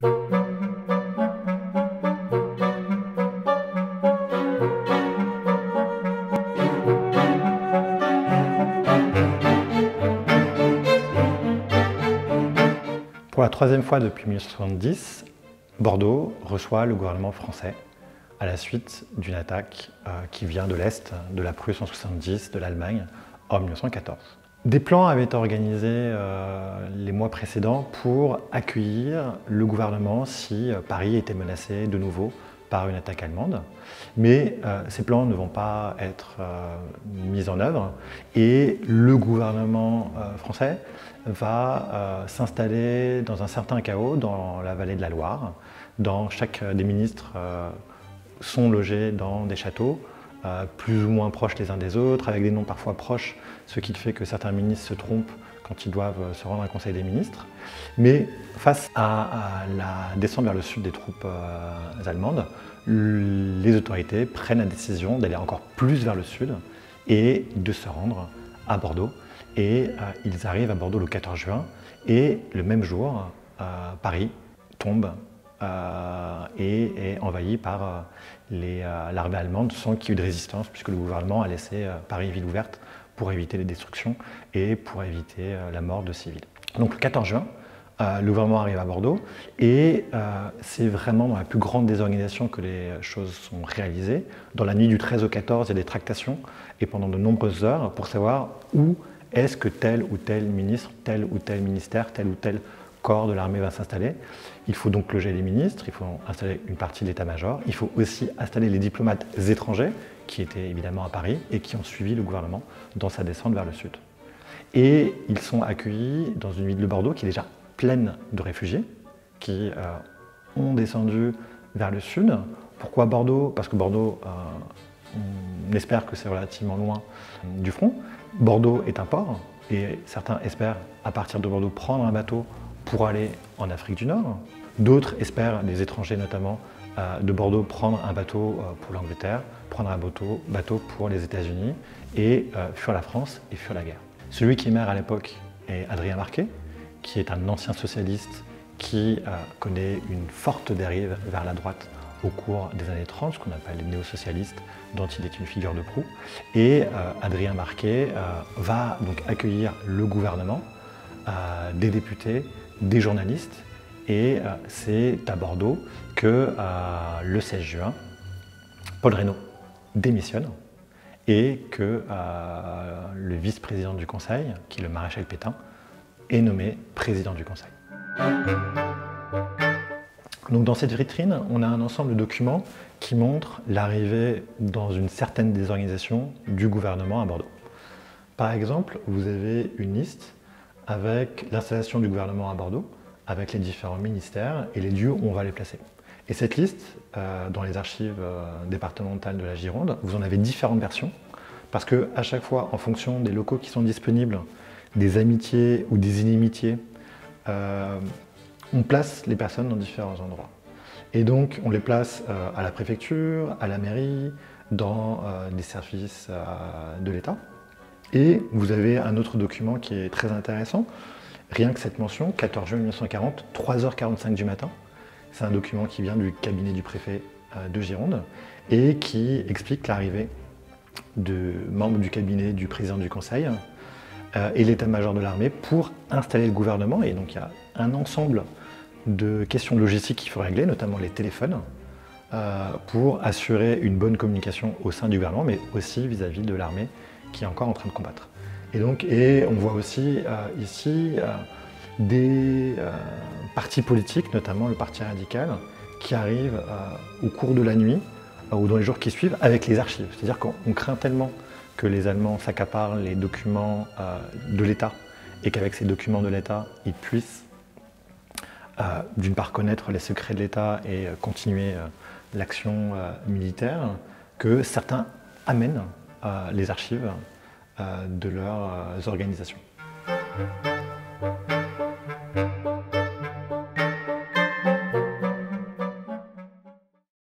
Pour la troisième fois depuis 1970, Bordeaux reçoit le gouvernement français à la suite d'une attaque qui vient de l'Est, de la Prusse en 1970, de l'Allemagne en 1914. Des plans avaient été organisés les mois précédents pour accueillir le gouvernement si Paris était menacé de nouveau par une attaque allemande. Mais ces plans ne vont pas être mis en œuvre et le gouvernement français va s'installer dans un certain chaos dans la vallée de la Loire. Chaque des ministres sont logés dans des châteaux plus ou moins proches les uns des autres, avec des noms parfois proches, ce qui fait que certains ministres se trompent quand ils doivent se rendre à un conseil des ministres. Mais face à la descente vers le sud des troupes allemandes, les autorités prennent la décision d'aller encore plus vers le sud et de se rendre à Bordeaux. Et ils arrivent à Bordeaux le 14 juin et le même jour, Paris tombe et est envahi par l'armée allemande sans qu'il y ait eu de résistance, puisque le gouvernement a laissé Paris ville ouverte pour éviter les destructions et pour éviter la mort de civils. Donc le 14 juin, le gouvernement arrive à Bordeaux et c'est vraiment dans la plus grande désorganisation que les choses sont réalisées. Dans la nuit du 13 au 14, il y a des tractations et pendant de nombreuses heures pour savoir où est-ce que tel ou tel ministre, tel ou tel ministère, tel ou tel corps de l'armée va s'installer. Il faut donc loger les ministres, il faut installer une partie de l'état-major, il faut aussi installer les diplomates étrangers qui étaient évidemment à Paris et qui ont suivi le gouvernement dans sa descente vers le sud. Et ils sont accueillis dans une ville de Bordeaux qui est déjà pleine de réfugiés qui ont descendu vers le sud. Pourquoi Bordeaux? Parce que Bordeaux, on espère que c'est relativement loin du front. Bordeaux est un port et certains espèrent à partir de Bordeaux prendre un bateau pour aller en Afrique du Nord. D'autres espèrent, les étrangers notamment, de Bordeaux prendre un bateau pour l'Angleterre, prendre un bateau pour les États-Unis et fuir la France et fuir la guerre. Celui qui est maire à l'époque est Adrien Marquet, qui est un ancien socialiste qui connaît une forte dérive vers la droite au cours des années 30, ce qu'on appelle les néo-socialistes, dont il est une figure de proue. Et Adrien Marquet va donc accueillir le gouvernement, des députés, des journalistes, et c'est à Bordeaux que le 16 juin, Paul Reynaud démissionne et que le vice-président du Conseil, qui est le maréchal Pétain, est nommé président du Conseil. Donc dans cette vitrine, on a un ensemble de documents qui montrent l'arrivée dans une certaine désorganisation du gouvernement à Bordeaux. Par exemple, vous avez une liste avec l'installation du gouvernement à Bordeaux, avec les différents ministères et les lieux où on va les placer. Et cette liste, dans les archives départementales de la Gironde, vous en avez différentes versions, parce qu'à chaque fois, en fonction des locaux qui sont disponibles, des amitiés ou des inimitiés, on place les personnes dans différents endroits. Et donc, on les place à la préfecture, à la mairie, dans des services de l'État. Et vous avez un autre document qui est très intéressant, rien que cette mention, 14 juin 1940, 3h45 du matin. C'est un document qui vient du cabinet du préfet de Gironde et qui explique l'arrivée de membres du cabinet du président du Conseil et l'état-major de l'armée pour installer le gouvernement. Et donc il y a un ensemble de questions logistiques qu'il faut régler, notamment les téléphones, pour assurer une bonne communication au sein du gouvernement, mais aussi vis-à-vis de l'armée qui est encore en train de combattre. Et on voit aussi ici des partis politiques, notamment le Parti radical, qui arrivent au cours de la nuit ou dans les jours qui suivent avec les archives. C'est-à-dire qu'on craint tellement que les Allemands s'accaparent les documents de l'État et qu'avec ces documents de l'État, ils puissent d'une part connaître les secrets de l'État et continuer l'action militaire, que certains amènent les archives de leurs organisations.